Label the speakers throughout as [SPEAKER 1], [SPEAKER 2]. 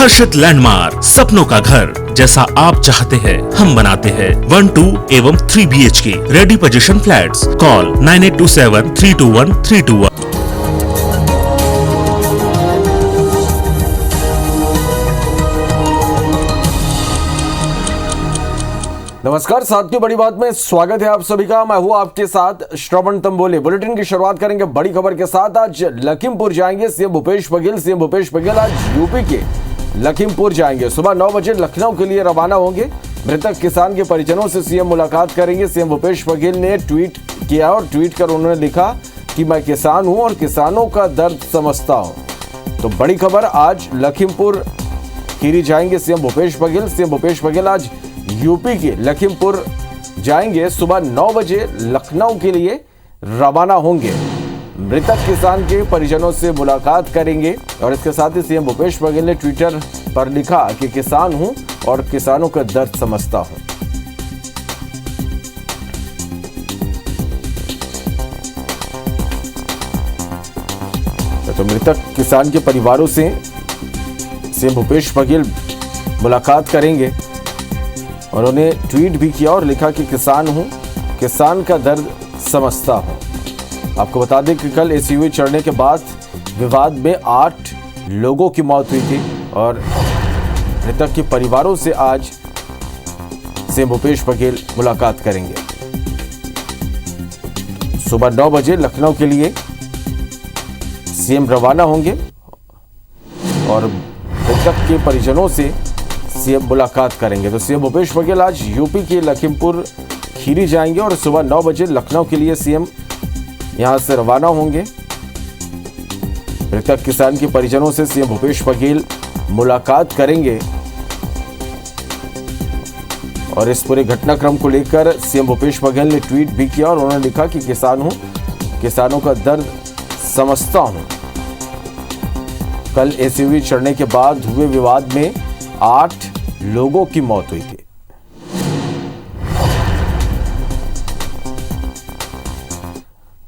[SPEAKER 1] हर्षित landmark, सपनों का घर जैसा आप चाहते हैं हम बनाते हैं। 1, 2 एवं 3 BHK ready position flats. Call 9827321321।
[SPEAKER 2] नमस्कार साथियों, बड़ी बात में स्वागत है आप सभी का। मैं हूं आपके साथ श्रवण तंबोले। बुलेटिन की शुरुआत करेंगे बड़ी खबर के साथ। आज लखीमपुर जाएंगे सीएम भूपेश बघेल। सीएम भूपेश बघेल आज यूपी के लखीमपुर जाएंगे। सुबह 9 बजे लखनऊ के लिए रवाना होंगे। मृतक किसान के परिजनों से सीएम मुलाकात करेंगे। सीएम भूपेश बघेल ने ट्वीट किया और ट्वीट कर उन्होंने लिखा कि मैं किसान हूं और किसानों का दर्द समझता हूं। तो बड़ी खबर, आज लखीमपुर खीरी जाएंगे सीएम भूपेश बघेल। सीएम भूपेश बघेल आज यूपी के लखीमपुर जाएंगे। सुबह 9 बजे लखनऊ के लिए रवाना होंगे। मृतक किसान के परिजनों से मुलाकात करेंगे और इसके साथ ही सीएम भूपेश बघेल ने ट्विटर पर लिखा कि किसान हूं और किसानों का दर्द समझता हूं। तो मृतक किसान के परिवारों से सीएम भूपेश बघेल मुलाकात करेंगे। उन्होंने ट्वीट भी किया और लिखा कि किसान हूं, किसान का दर्द समझता हूं। आपको बता दें कि कल एसयूवी चढ़ने के बाद विवाद में 8 लोगों की मौत हुई थी और मृतक के परिवारों से आज सीएम भूपेश बघेल मुलाकात करेंगे। सुबह 9 बजे लखनऊ के लिए सीएम रवाना होंगे और मृतक के परिजनों से सीएम मुलाकात करेंगे। तो सीएम भूपेश बघेल आज यूपी के लखीमपुर खीरी जाएंगे और सुबह 9 बजे लखनऊ के लिए सीएम यहां से रवाना होंगे। मृतक किसान के परिजनों से सीएम भूपेश बघेल मुलाकात करेंगे और इस पूरे घटनाक्रम को लेकर सीएम भूपेश बघेल ने ट्वीट भी किया और उन्होंने लिखा कि किसान हूं, किसानों का दर्द समझता हूं। कल एसयूवी चढ़ने के बाद हुए विवाद में 8 लोगों की मौत हुई थी।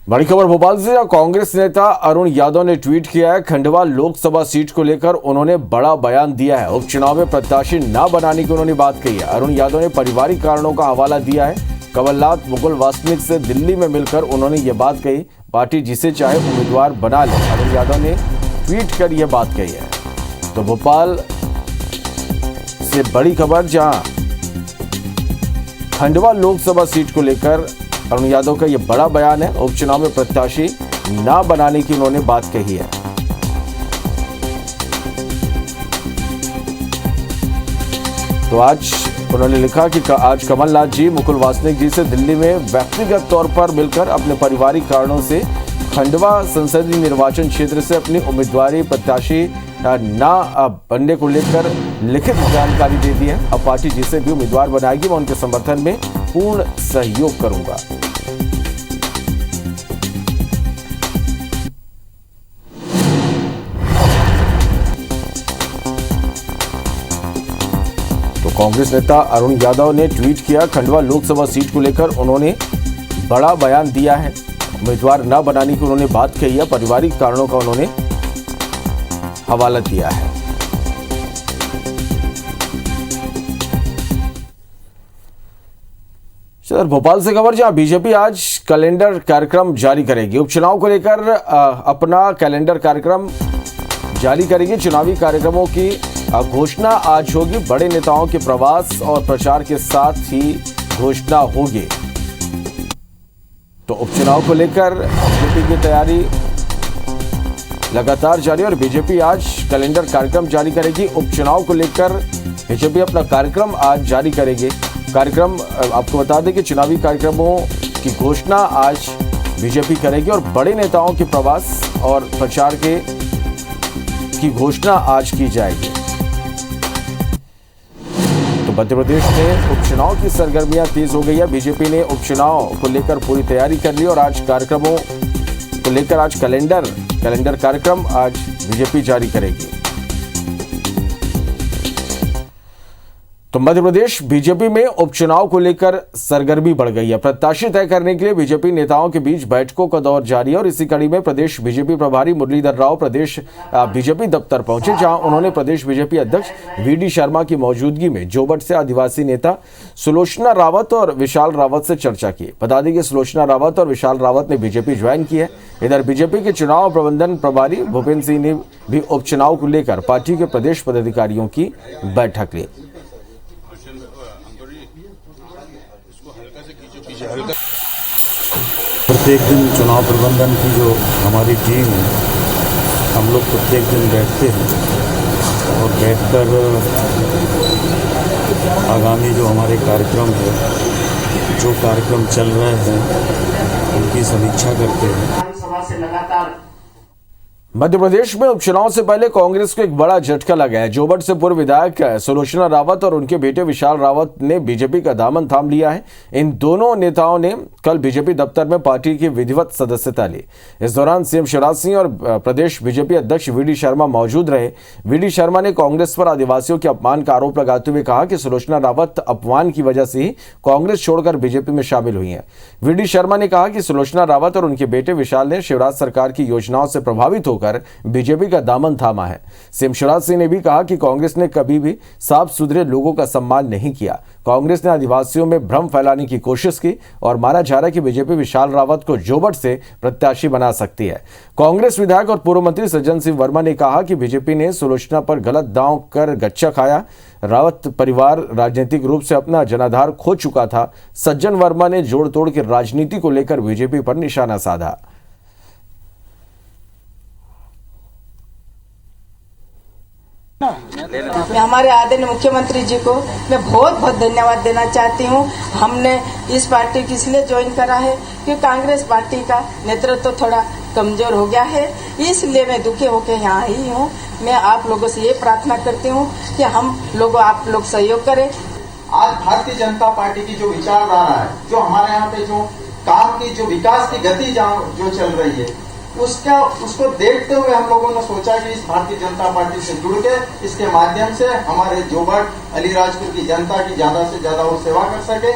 [SPEAKER 2] बड़ी खबर भोपाल से, कांग्रेस नेता अरुण यादव ने ट्वीट किया है। खंडवा लोकसभा सीट को लेकर उन्होंने बड़ा बयान दिया है। उपचुनाव में प्रत्याशी न बनाने की उन्होंने बात कही है। अरुण यादव ने पारिवारिक कारणों का हवाला दिया है। कमलनाथ मुकुल वासनिक से दिल्ली में मिलकर उन्होंने ये बात कही, पार्टी जिसे चाहे उम्मीदवार बना ले। अरुण यादव ने ट्वीट कर यह बात कही है। तो भोपाल से बड़ी खबर, जहां खंडवा लोकसभा सीट को लेकर अरुण यादव का यह बड़ा बयान है। उपचुनाव में प्रत्याशी ना बनाने की उन्होंने बात कही है। तो आज उन्होंने लिखा कि आज कमलनाथ जी मुकुल वासनिक जी से दिल्ली में व्यक्तिगत तौर पर मिलकर अपने पारिवारिक कारणों से खंडवा संसदीय निर्वाचन क्षेत्र से अपनी उम्मीदवारी प्रत्याशी ना बनने को लेकर लिखित जानकारी दे दी है। अब पार्टी जिसे भी उम्मीदवार बनाएगी मैं उनके समर्थन में पूर्ण सहयोग करूंगा। तो कांग्रेस नेता अरुण यादव ने ट्वीट किया, खंडवा लोकसभा सीट को लेकर उन्होंने बड़ा बयान दिया है। उम्मीदवार न बनाने की उन्होंने बात कही है। पारिवारिक कारणों का उन्होंने हवाला दिया है। सर, भोपाल से खबर, जहां बीजेपी आज कैलेंडर कार्यक्रम जारी करेगी। उपचुनाव को लेकर अपना कैलेंडर कार्यक्रम जारी करेगी। चुनावी कार्यक्रमों की घोषणा आज होगी। बड़े नेताओं के प्रवास और प्रचार के साथ ही घोषणा होगी। तो उपचुनाव को लेकर बीजेपी की तैयारी लगातार जारी और बीजेपी आज कैलेंडर कार्यक्रम जारी करेगी। उपचुनाव को लेकर बीजेपी अपना कार्यक्रम आज जारी करेगी। कार्यक्रम आपको बता दें कि चुनावी कार्यक्रमों की घोषणा आज बीजेपी करेगी और बड़े नेताओं के प्रवास और प्रचार की घोषणा आज की जाएगी। तो मध्य प्रदेश में उपचुनाव की सरगर्मियां तेज हो गई है। बीजेपी ने उपचुनाव को लेकर पूरी तैयारी कर ली और आज कार्यक्रमों को लेकर आज कैलेंडर कार्यक्रम आज बीजेपी जारी करेगी। तो मध्य प्रदेश बीजेपी में उपचुनाव को लेकर सरगर्मी बढ़ गई है। प्रत्याशी तय करने के लिए बीजेपी नेताओं के बीच बैठकों का दौर जारी है और इसी कड़ी में प्रदेश बीजेपी प्रभारी मुरलीधर राव प्रदेश बीजेपी दफ्तर पहुंचे, जहां उन्होंने प्रदेश बीजेपी अध्यक्ष वीडी शर्मा की मौजूदगी में जोबट से आदिवासी नेता सुलोचना रावत और विशाल रावत से चर्चा की। बता दें कि सुलोचना रावत और विशाल रावत ने बीजेपी ज्वाइन की है। इधर बीजेपी के चुनाव प्रबंधन प्रभारी भूपेंद्र सिंह ने भी उपचुनाव को लेकर पार्टी के प्रदेश पदाधिकारियों की बैठक ली।
[SPEAKER 3] प्रत्येक दिन चुनाव प्रबंधन की जो हमारी टीम है, हम लोग प्रत्येक दिन बैठते हैं और बैठकर आगामी जो हमारे कार्यक्रम है, जो कार्यक्रम चल रहे हैं, उनकी समीक्षा करते हैं।
[SPEAKER 2] मध्य प्रदेश में उपचुनाव से पहले कांग्रेस को एक बड़ा झटका लगा है। जोबट से पूर्व विधायक सुलोचना रावत और उनके बेटे विशाल रावत ने बीजेपी का दामन थाम लिया है। इन दोनों नेताओं ने कल बीजेपी दफ्तर में पार्टी की विधिवत सदस्यता ली। इस दौरान सीएम शिवराज सिंह और प्रदेश बीजेपी अध्यक्ष वीडी शर्मा मौजूद रहे। वीडी शर्मा ने कांग्रेस पर आदिवासियों के अपमान का आरोप लगाते हुए कहा कि सुलोचना रावत अपमान की वजह से ही कांग्रेस छोड़कर बीजेपी में शामिल हुई है। वीडी शर्मा ने कहा कि सुलोचना रावत और उनके बेटे विशाल ने शिवराज सरकार की योजनाओं से प्रभावित होकर बीजेपी का दामन थामा है। सीएम शिवराज सिंह ने भी कहा कि कांग्रेस ने कभी भी साफ सुथरे लोगों का सम्मान नहीं किया। कांग्रेस ने आदिवासियों में भ्रम फैलाने की कोशिश की और माना जा रहा है कि बीजेपी विशाल रावत को जोबट से प्रत्याशी बना सकती है। कांग्रेस विधायक और पूर्व मंत्री सज्जन सिंह वर्मा ने कहा कि बीजेपी ने सुलोचना पर गलत दांव कर गच्चा खाया। रावत परिवार राजनीतिक रूप से अपना जनाधार खो चुका था। सज्जन वर्मा ने जोड़ तोड़ की राजनीति को लेकर बीजेपी पर निशाना साधा।
[SPEAKER 4] मैं हमारे आदरणीय मुख्यमंत्री जी को मैं बहुत बहुत धन्यवाद देना चाहती हूँ। हमने इस पार्टी को इसलिए ज्वाइन करा है कि कांग्रेस पार्टी का नेतृत्व थोड़ा कमजोर हो गया है, इसलिए मैं दुखी होकर यहाँ आई हूँ। मैं आप लोगों से ये प्रार्थना करती हूँ कि आप लोग सहयोग करें।
[SPEAKER 5] आज भारतीय जनता पार्टी की जो विचारधारा है, जो हमारे यहाँ पे जो काम की जो विकास की गति जो चल रही है, उसको देखते हुए हम लोगों ने सोचा कि इस भारतीय जनता पार्टी से जुड़ के इसके माध्यम से हमारे जोबट अलीराजपुर की जनता की ज्यादा से ज्यादा वो सेवा कर सके।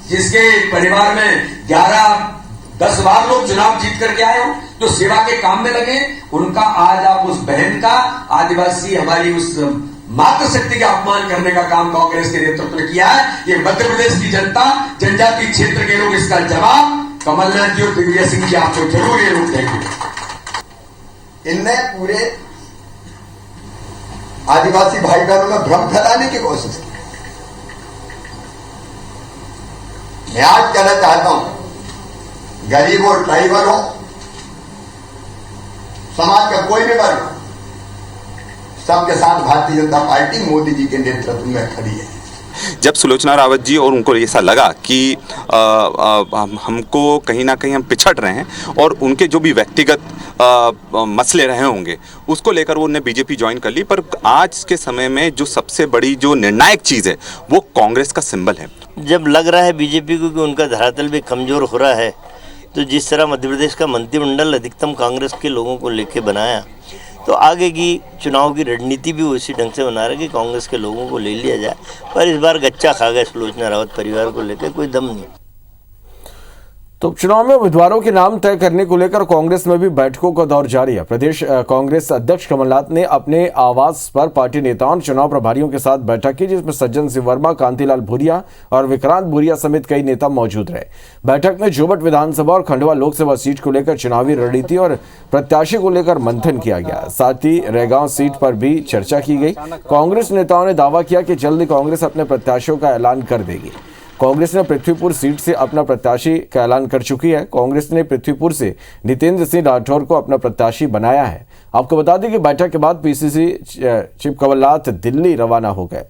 [SPEAKER 6] जिसके परिवार में 11-10 बार लोग चुनाव जीत करके आए हो, जो सेवा के काम में लगे, उनका आज आप उस बहन का आदिवासी हमारी उस मातृशक्ति का अपमान करने का काम कांग्रेस के नेतृत्व ने किया है। ये मध्य प्रदेश की जनता, जनजातीय क्षेत्र के लोग इसका जवाब कमलनाथ जी और दिग्विजय सिंह जी आपको जरूर ये रूप देंगे।
[SPEAKER 7] इनने पूरे आदिवासी भाई बहनों में भ्रम फैलाने की कोशिश की। मैं आज कहना चाहता हूं, गरीब हो, ट्राइबल हो, समाज का कोई भी वर्ग, सबके साथ भारतीय जनता पार्टी मोदी जी के नेतृत्व में खड़ी है।
[SPEAKER 8] जब सुलोचना रावत जी और उनको ऐसा लगा कि हमको कहीं ना कहीं हम पिछड़ रहे हैं और उनके जो भी व्यक्तिगत मसले रहे होंगे उसको लेकर वो उन्हें बीजेपी ज्वाइन कर ली। पर आज के समय में जो सबसे बड़ी जो निर्णायक चीज़ है वो कांग्रेस का सिंबल है।
[SPEAKER 9] जब लग रहा है बीजेपी को कि उनका धरातल भी कमज़ोर हो रहा है, तो जिस तरह मध्य प्रदेश का मंत्रिमंडल अधिकतम कांग्रेस के लोगों को लेके बनाया, तो आगे की चुनाव की रणनीति भी उसी ढंग से बना रहा है कि कांग्रेस के लोगों को ले लिया जाए। पर इस बार गच्चा खा गए सुलोचना रावत परिवार को लेकर, कोई दम नहीं।
[SPEAKER 2] तो उपचुनाव में उम्मीदवारों के नाम तय करने को लेकर कांग्रेस में भी बैठकों का दौर जारी है। प्रदेश कांग्रेस अध्यक्ष कमलनाथ ने अपने आवास पर पार्टी नेताओं और चुनाव प्रभारियों के साथ बैठक की, जिसमें सज्जन सिंह वर्मा, कांतिलाल भूरिया और विक्रांत भूरिया समेत कई नेता मौजूद रहे। बैठक में जोबट विधानसभा और खंडवा लोकसभा सीट को लेकर चुनावी रणनीति और प्रत्याशी को लेकर मंथन किया गया। साथ ही रैगांव सीट पर भी चर्चा की गई। कांग्रेस नेताओं ने दावा किया कि जल्द कांग्रेस अपने प्रत्याशियों का ऐलान कर देगी। कांग्रेस ने पृथ्वीपुर सीट से अपना प्रत्याशी का ऐलान कर चुकी है। कांग्रेस ने पृथ्वीपुर से नितेंद्र सिंह राठौर को अपना प्रत्याशी बनाया है। आपको बता दें कि बैठक के बाद पीसीसी चीफ कमलनाथ दिल्ली रवाना हो गए।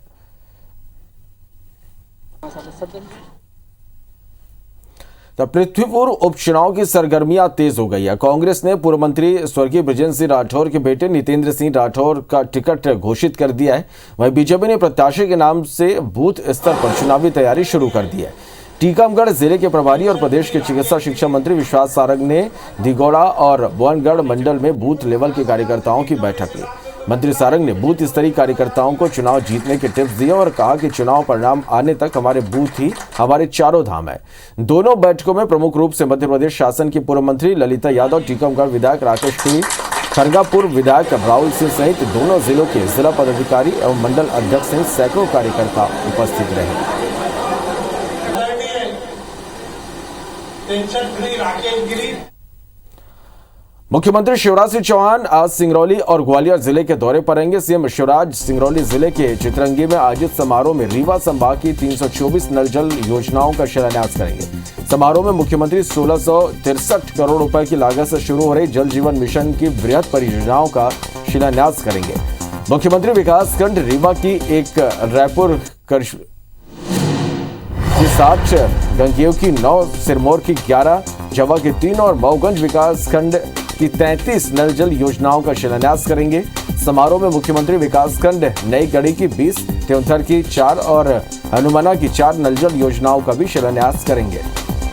[SPEAKER 2] तो पृथ्वीपुर उपचुनाव की सरगर्मियां तेज हो गई है। कांग्रेस ने पूर्व मंत्री स्वर्गीय बृजेंद्र सिंह राठौर के बेटे नितेंद्र सिंह राठौर का टिकट घोषित कर दिया है। वहीं बीजेपी ने प्रत्याशी के नाम से बूथ स्तर पर चुनावी तैयारी शुरू कर दी है। टीकमगढ़ जिले के प्रभारी और प्रदेश के चिकित्सा शिक्षा मंत्री विश्वास सारंग ने दिगोड़ा और बुआनगढ़ मंडल में बूथ लेवल के कार्यकर्ताओं की बैठक ली। मंत्री सारंग ने बूथ स्तरीय कार्यकर्ताओं को चुनाव जीतने के टिप्स दिए और कहा कि चुनाव परिणाम आने तक हमारे बूथ ही हमारे चारों धाम है। दोनों बैठकों में प्रमुख रूप से मध्य प्रदेश शासन की पूर्व मंत्री ललिता यादव, टीकमगढ़ विधायक राकेश टिड़ी, खरगापुर विधायक राहुल सिंह सहित दोनों जिलों के जिला पदाधिकारी एवं मंडल अध्यक्ष सहित सैकड़ों कार्यकर्ता उपस्थित रहे। मुख्यमंत्री शिवराज सिंह चौहान आज सिंगरौली और ग्वालियर जिले के दौरे पर रहेंगे। सीएम शिवराज सिंगरौली जिले के चितरंगी में आयोजित समारोह में रीवा संभाग की 324 नल जल योजनाओं का शिलान्यास करेंगे। समारोह में मुख्यमंत्री 1663 करोड़ रुपए की लागत से शुरू हो रही जल जीवन मिशन की बृहद परियोजनाओं का शिलान्यास करेंगे। मुख्यमंत्री विकास खंड रीवा की एक, रायपुर की 7, गंगेव की 9, सिरमौर की 11, जवा की 3 और मऊगंज विकास खंड की 33 नल जल योजनाओं का शिलान्यास करेंगे। समारोह में मुख्यमंत्री विकास खंड नई गढ़ी की 20, त्योंथर की 4 और हनुमाना की 4 नल जल योजनाओं का भी शिलान्यास करेंगे।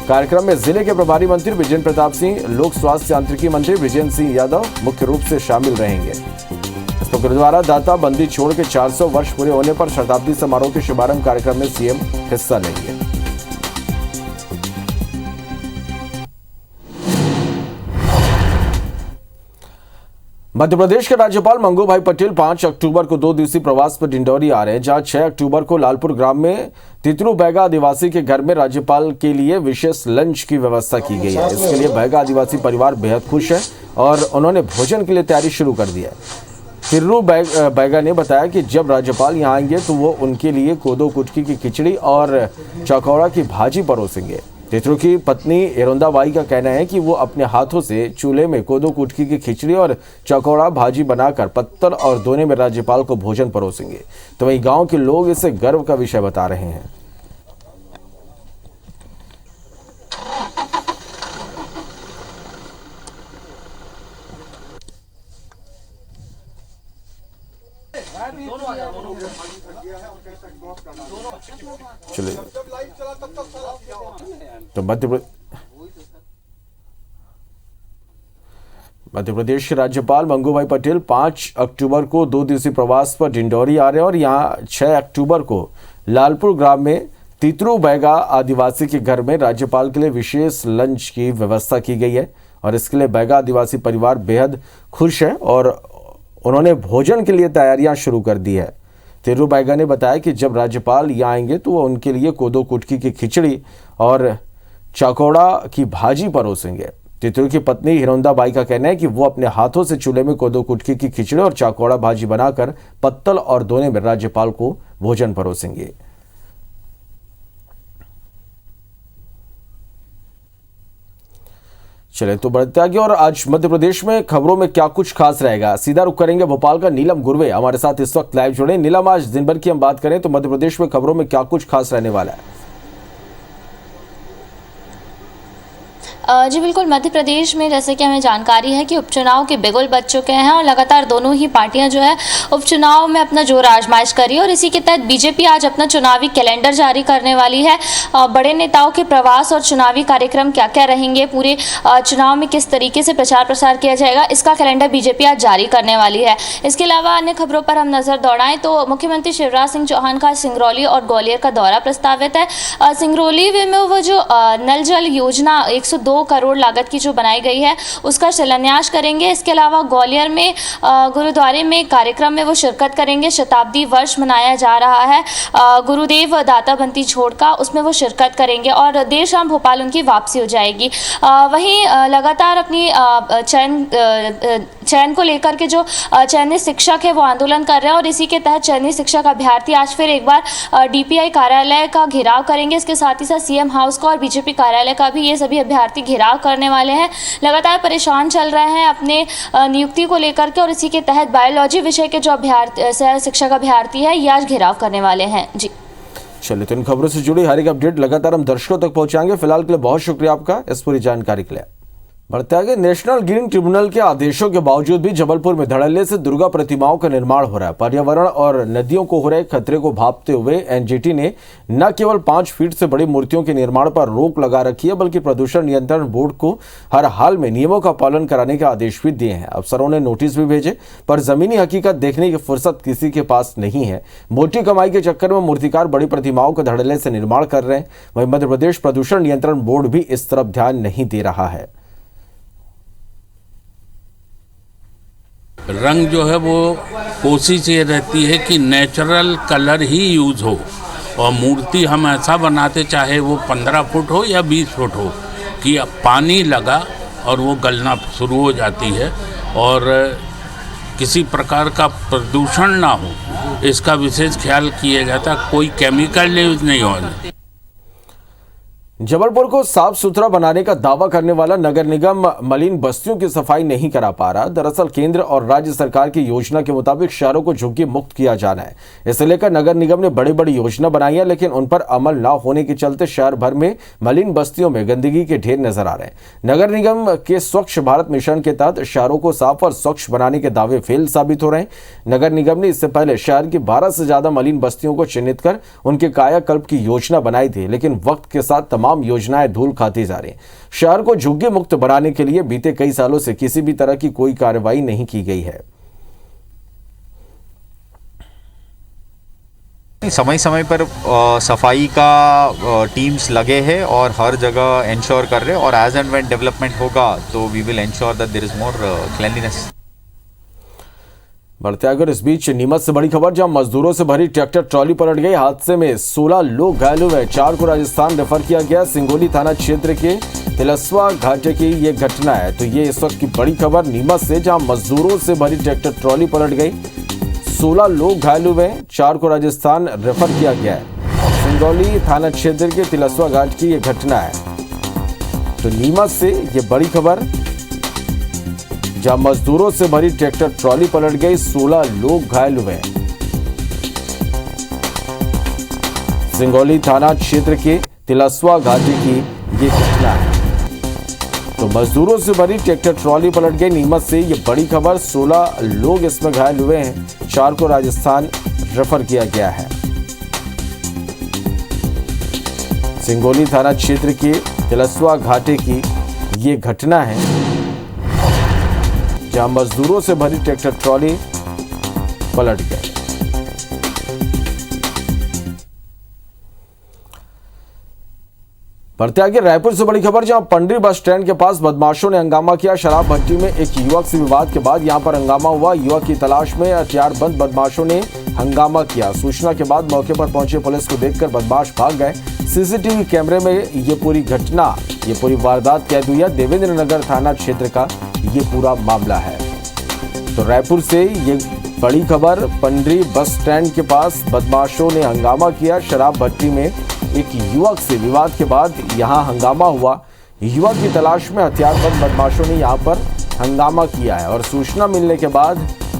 [SPEAKER 2] कार्यक्रम में जिले के प्रभारी मंत्री विजेंद्र प्रताप सिंह, लोक स्वास्थ्य यांत्रिकी मंत्री विजेंद्र सिंह यादव मुख्य रूप से शामिल रहेंगे। तो गुरुद्वारा दाता बंदी छोड़ के 400 वर्ष पूरे होने पर शताब्दी समारोह के शुभारंभ कार्यक्रम में सीएम हिस्सा लेंगे। मध्य प्रदेश के राज्यपाल मंगू भाई पटेल 5 अक्टूबर को 2 दिवसीय प्रवास पर डिंडौरी आ रहे हैं, जहां 6 अक्टूबर को लालपुर ग्राम में तितरू बैगा आदिवासी के घर में राज्यपाल के लिए विशेष लंच की व्यवस्था की गई है। इसके लिए बैगा आदिवासी परिवार बेहद खुश है और उन्होंने भोजन के लिए तैयारी शुरू कर दी है। तितरू बैगा ने बताया कि जब राज्यपाल यहां आएंगे तो वो उनके लिए कोदो कुटकी की खिचड़ी और चौकौड़ा की भाजी परोसेंगे। तितरू की पत्नी एरोंदाबाई का कहना है कि वो अपने हाथों से चूल्हे में कोदो कुटकी की खिचड़ी और चौकौड़ा भाजी बनाकर पत्तल और दोने में राज्यपाल को भोजन परोसेंगे। तो वहीं गांव के लोग इसे गर्व का विषय बता रहे हैं। चलिए, तो मध्य प्रदेश के राज्यपाल मंगू भाई पटेल 5 अक्टूबर को 2 दिवसीय प्रवास पर डिंडौरी आ रहे हैं और यहां 6 अक्टूबर को लालपुर ग्राम में तितरू बैगा आदिवासी के घर में राज्यपाल के लिए विशेष लंच की व्यवस्था की गई है और इसके लिए बैगा आदिवासी परिवार बेहद खुश है और उन्होंने भोजन के लिए तैयारियां शुरू कर दी है। तितरू बैगा ने बताया कि जब राज्यपाल यहाँ आएंगे तो वो उनके लिए कोदो कुटकी की खिचड़ी और चौकौड़ा की भाजी परोसेंगे। तितरू की पत्नी हिरोंदाबाई का कहना है कि वो अपने हाथों से चूल्हे में कोदो कुटकी की खिचड़ी और चौकौड़ा भाजी बनाकर पत्तल और दोने में राज्यपाल को भोजन परोसेंगे। चले तो बढ़ते आगे और आज मध्य प्रदेश में खबरों में क्या कुछ खास रहेगा, सीधा रुख करेंगे भोपाल का। नीलम गुरवे हमारे साथ इस वक्त लाइव जुड़े। नीलम, आज दिन भर की हम बात करें तो मध्य प्रदेश में खबरों में क्या कुछ खास रहने वाला है?
[SPEAKER 10] जी बिल्कुल, मध्य प्रदेश में जैसे कि हमें जानकारी है कि उपचुनाव के बिगुल बज चुके हैं और लगातार दोनों ही पार्टियां जो है उपचुनाव में अपना जोर आजमाइश कर रही है और इसी के तहत बीजेपी आज अपना चुनावी कैलेंडर जारी करने वाली है। बड़े नेताओं के प्रवास और चुनावी कार्यक्रम क्या क्या रहेंगे, पूरे चुनाव में किस तरीके से प्रचार प्रसार किया जाएगा, इसका कैलेंडर बीजेपी आज जारी करने वाली है। इसके अलावा अन्य खबरों पर हम नजर दौड़ाएं तो मुख्यमंत्री शिवराज सिंह चौहान का सिंगरौली और ग्वालियर का दौरा प्रस्तावित है। सिंगरौली में वो जो नल जल योजना 102 करोड़ लागत की जो बनाई गई है उसका शिलान्यास करेंगे। इसके अलावा ग्वालियर में गुरुद्वारे में कार्यक्रम में वो शिरकत करेंगे। शताब्दी वर्ष मनाया जा रहा है गुरुदेव दाता बंदी छोड़ का, उसमें वो शिरकत करेंगे और देर शाम भोपाल उनकी वापसी हो जाएगी। वहीं लगातार अपनी चयन को लेकर के जो चयनित शिक्षक है वो आंदोलन कर रहे हैं और इसी के तहत चयनित शिक्षक अभ्यर्थी आज फिर एक बार डीपीआई कार्यालय का घेराव करेंगे। इसके साथ ही साथ सीएम हाउस का और बीजेपी कार्यालय का भी ये सभी अभ्यर्थी घेराव करने वाले हैं। लगातार परेशान चल रहे हैं अपने नियुक्ति को लेकर के और इसी के तहत बायोलॉजी विषय के जो अभ्यर्थी शिक्षक अभ्यर्थी है ये आज घेराव करने वाले हैं। जी
[SPEAKER 2] चलिए, तो इन खबरों से जुड़ी हर एक अपडेट लगातार हम दर्शकों तक पहुंचाएंगे। फिलहाल के लिए बहुत शुक्रिया आपका इस पूरी जानकारी के लिए। बढ़ते आगे, नेशनल ग्रीन ट्रिब्यूनल के आदेशों के बावजूद भी जबलपुर में धड़ल्ले से दुर्गा प्रतिमाओं का निर्माण हो रहा है। पर्यावरण और नदियों को हो रहे खतरे को भांपते हुए एनजीटी ने न केवल 5 फीट से बड़ी मूर्तियों के निर्माण पर रोक लगा रखी है, बल्कि प्रदूषण नियंत्रण बोर्ड को हर हाल में नियमों का पालन कराने के आदेश भी दिए हैं। अफसरों ने नोटिस भी भेजे, पर जमीनी हकीकत देखने की फुर्सत किसी के पास नहीं है। मोटी कमाई के चक्कर में मूर्तिकार बड़ी प्रतिमाओं का धड़ल्ले से निर्माण कर रहे हैं। वहीं मध्य प्रदेश प्रदूषण नियंत्रण बोर्ड भी इस तरफ ध्यान नहीं दे रहा है।
[SPEAKER 11] रंग जो है वो कोशिश ये रहती है कि नेचुरल कलर ही यूज़ हो, और मूर्ति हम ऐसा बनाते, चाहे वो 15 फुट हो या 20 फुट हो, कि पानी लगा और वो गलना शुरू हो जाती है और किसी प्रकार का प्रदूषण ना हो, इसका विशेष ख्याल किया जाता। कोई केमिकल यूज नहीं होना।
[SPEAKER 2] जबलपुर को साफ सुथरा बनाने का दावा करने वाला नगर निगम मलिन बस्तियों की सफाई नहीं करा पा रहा। दरअसल केंद्र और राज्य सरकार की योजना के मुताबिक शहरों को झुग्गी मुक्त किया जाना है। इसे लेकर नगर निगम ने बड़ी बड़ी योजना बनाई है, लेकिन उन पर अमल न होने के चलते शहर भर में मलिन बस्तियों में गंदगी के ढेर नजर आ रहे हैं। नगर निगम के स्वच्छ भारत मिशन के तहत शहरों को साफ और स्वच्छ बनाने के दावे फेल साबित हो रहे हैं। नगर निगम ने इससे पहले शहर की 12 से ज्यादा मलिन बस्तियों को चिन्हित कर उनके कायाकल्प की योजना बनाई थी, लेकिन वक्त के साथ तमाम योजनाएं धूल खाती जा रही हैं। शहर को झुग्गी मुक्त बनाने के लिए बीते कई सालों से किसी भी तरह की कोई कार्रवाई नहीं की गई है।
[SPEAKER 12] समय समय पर सफाई का टीम्स लगे हैं और हर जगह इंश्योर कर रहे हैं, और एज एंड व्हेन डेवलपमेंट होगा तो we will ensure that there is more cleanliness.
[SPEAKER 2] बढ़ते आगे, इस बीच नीमच से बड़ी खबर, जहां मजदूरों से भरी ट्रैक्टर ट्रॉली पलट गई। हादसे में 16 लोग घायल हुए, 4 को राजस्थान रेफर किया गया। सिंगोली थाना क्षेत्र के तिलस्वा घाटे की ये घटना है। तो ये इस वक्त की बड़ी खबर नीमच से, जहां मजदूरों से भरी ट्रैक्टर ट्रॉली पलट गई, 16 लोग घायल हुए, 4 को राजस्थान रेफर किया गया है। सिंगोली थाना क्षेत्र के तिलस्वा घाट की ये घटना है। तो नीमच से ये बड़ी खबर, जहां मजदूरों से भरी ट्रैक्टर ट्रॉली पलट गई, 16 लोग घायल हुए। सिंगोली थाना क्षेत्र के तिलस्वा घाटी की ये घटना है। तो मजदूरों से भरी ट्रैक्टर ट्रॉली पलट गई नीमच से, ये बड़ी खबर। 16 लोग इसमें घायल हुए हैं, 4 को राजस्थान रेफर किया गया है। सिंगोली थाना क्षेत्र के तिलस्वा घाटी की ये घटना है, जहां मजदूरों से भरी ट्रैक्टर ट्रॉली पलट गई। बढ़ते आगे, रायपुर से बड़ी खबर, जहां पंडरी बस स्टैंड के पास बदमाशों ने हंगामा किया। शराब भट्टी में एक युवक से विवाद के बाद यहां पर हंगामा हुआ। युवक की तलाश में हथियारबंद बदमाशों ने हंगामा किया। सूचना के बाद मौके पर पहुंचे पुलिस को देखकर बदमाश भाग गए। सीसीटीवी कैमरे में ये पूरी घटना, ये पूरी वारदात कैद हुई है। देवेंद्र नगर थाना क्षेत्र का ये पूरा मामला है। तो रायपुर से ये बड़ी खबर, पंडरी बस स्टैंड के पास बदमाशों ने हंगामा किया। शराब भट्टी में एक युवक से विवाद के बाद यहां हंगामा हुआ। युवक की तलाश में हथियारबंद बदमाशों ने यहां पर हंगामा किया है, और सूचना मिलने के बाद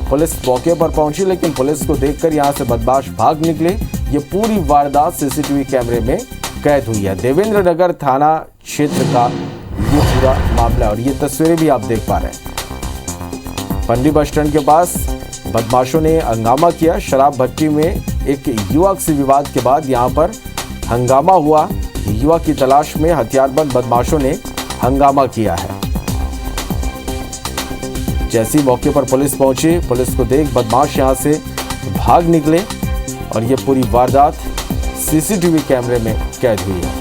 [SPEAKER 2] पुलिस मौके पर पहुंची, लेकिन पुलिस को देखकर यहां से बदमाश भाग निकले। ये पूरी वारदात सीसीटीवी कैमरे में कैद हुई है। देवेंद्र नगर थाना क्षेत्र का ये पूरा मामला, और ये तस्वीरें भी आप देख पा रहे हैं। पंडरी बस स्टैंड के पास बदमाशों ने हंगामा किया। शराब भट्टी में एक युवक से विवाद के बाद यहां पर हंगामा हुआ। युवक की तलाश में हथियारबंद बदमाशों ने हंगामा किया है। जैसी मौके पर पुलिस पहुंची, पुलिस को देख बदमाश यहां से भाग निकले, और ये पूरी वारदात सीसीटीवी कैमरे में कैद हुई है।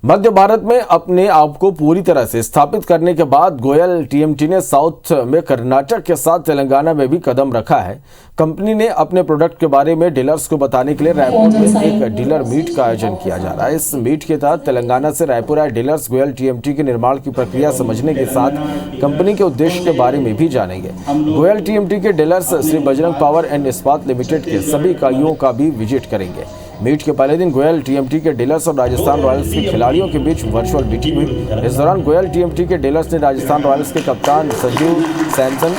[SPEAKER 2] मध्य भारत में अपने आप को पूरी तरह से स्थापित करने के बाद गोयल टीएमटी ने साउथ में कर्नाटक के साथ तेलंगाना में भी कदम रखा है। कंपनी ने अपने प्रोडक्ट के बारे में डीलर्स को बताने के लिए रायपुर में एक डीलर मीट का आयोजन किया जा रहा है। इस मीट के तहत तेलंगाना से रायपुर आए डीलर्स गोयल टीएमटी के निर्माण की प्रक्रिया समझने के साथ कंपनी के उद्देश्य के बारे में भी जानेंगे। गोयल टीएमटी के dealers Shri Bajrang power and इस्पात लिमिटेड के सभी इकाइयों का भी विजिट करेंगे। मीट के पहले दिन गोयल टीएमटी के डीलर्स और राजस्थान रॉयल्स के खिलाड़ियों के बीच वर्चुअल मीटिंग हुई। इस दौरान गोयल टीएमटी के डीलर्स ने राजस्थान रॉयल्स के कप्तान संजीव सैमसन,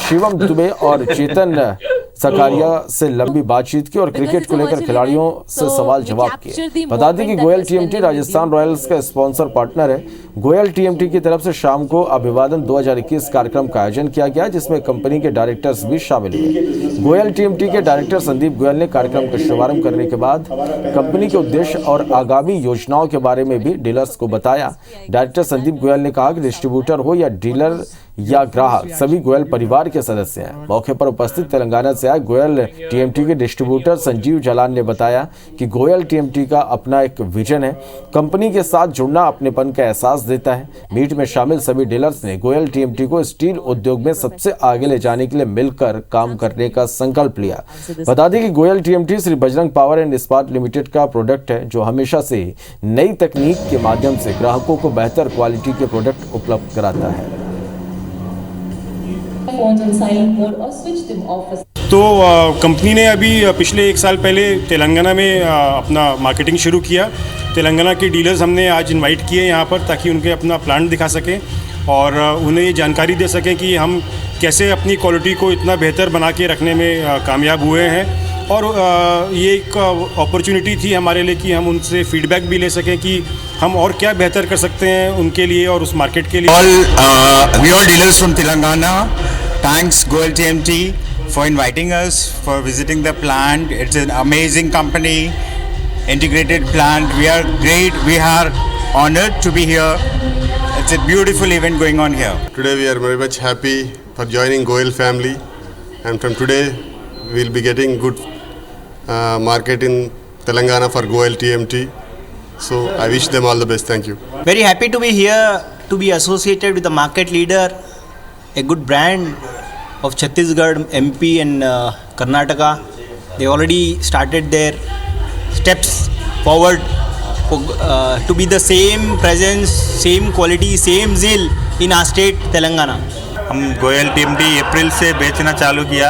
[SPEAKER 2] शिवम दुबे और चेतन सकारिया से लंबी बातचीत की और क्रिकेट को लेकर खिलाड़ियों से सवाल जवाब किए। बता दें कि गोयल टीएमटी राजस्थान रॉयल्स का स्पॉन्सर पार्टनर है। गोयल टीएमटी की तरफ से शाम को अभिवादन 2021 कार्यक्रम का आयोजन किया गया, जिसमें कंपनी के डायरेक्टर्स भी शामिल हुए। गोयल टीएमटी के डायरेक्टर संदीप गोयल ने कार्यक्रम का शुभारंभ करने के बाद कंपनी के उद्देश्य और आगामी योजनाओं के बारे में भी डीलर्स को बताया। डायरेक्टर संदीप गोयल ने कहा कि डिस्ट्रीब्यूटर हो या डीलर या ग्राहक, सभी गोयल परिवार के सदस्य हैं। मौके पर उपस्थित तेलंगाना से आए गोयल टीएमटी के डिस्ट्रीब्यूटर संजीव जालान ने बताया कि गोयल टीएमटी का अपना एक विजन है, कंपनी के साथ जुड़ना अपनेपन का एहसास देता है। मीट में शामिल सभी डीलर्स ने गोयल टीएमटी को स्टील उद्योग में सबसे आगे ले जाने के लिए मिलकर काम करने का संकल्प लिया। बता दें कि Goyal TMT Shri Bajrang power and इस्पात लिमिटेड का प्रोडक्ट है, जो हमेशा से नई तकनीक के माध्यम से ग्राहकों को बेहतर क्वालिटी के प्रोडक्ट उपलब्ध कराता है।
[SPEAKER 13] तो कंपनी ने अभी पिछले 1 साल पहले तेलंगाना में अपना मार्केटिंग शुरू किया। तेलंगाना के डीलर्स हमने आज इनवाइट किए यहाँ पर, ताकि उनके अपना प्लांट दिखा सकें और उन्हें ये जानकारी दे सकें कि हम कैसे अपनी क्वालिटी को इतना बेहतर बना के रखने में कामयाब हुए हैं। और ये एक अपॉर्चुनिटी थी हमारे लिए कि हम उनसे फीडबैक भी ले सकें कि हम और क्या बेहतर कर सकते हैं उनके लिए और उस मार्केट के लिए।
[SPEAKER 14] all dealers from Telangana, thanks Goel TMT for inviting us, for visiting the plant. It's an amazing company, integrated plant. We are great. We are honored to be here. It's a beautiful event going on here.
[SPEAKER 15] Today we are very much happy for joining Goel family, and from today we will be getting good market in Telangana for Goel TMT. So I wish them all the best. Thank you.
[SPEAKER 16] Very happy to be here, to be associated with the market leader, a good brand of Chhattisgarh, MP and Karnataka. They already started their steps forward to be the same presence, same quality, same zeal in our state Telangana.
[SPEAKER 17] हम Goyal TMT अप्रैल से बेचना चालू किया।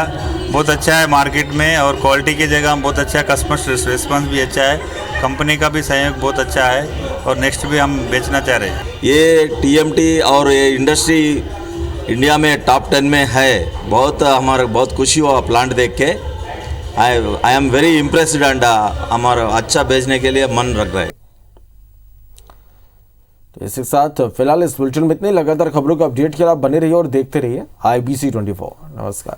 [SPEAKER 17] बहुत अच्छा है market में, और क्वालिटी की जगह बहुत अच्छा, कस्टमर रिस्पांस भी अच्छा है, कंपनी का भी सहयोग बहुत अच्छा है, और नेक्स्ट भी हम बेचना चाह रहे हैं।
[SPEAKER 18] ये टीएमटी और ये इंडस्ट्री इंडिया में टॉप 10 में है। बहुत हमारा बहुत खुशी हुआ प्लांट देख के। I am very impressed and हमारा अच्छा बेचने के लिए मन रख रहे हैं।
[SPEAKER 2] तो इसके साथ फिलहाल इस बुलेटिन में इतने। लगातार खबरों का अपडेट के लिए आप बने रहिए और देखते रहिए IBC 24। नमस्कार।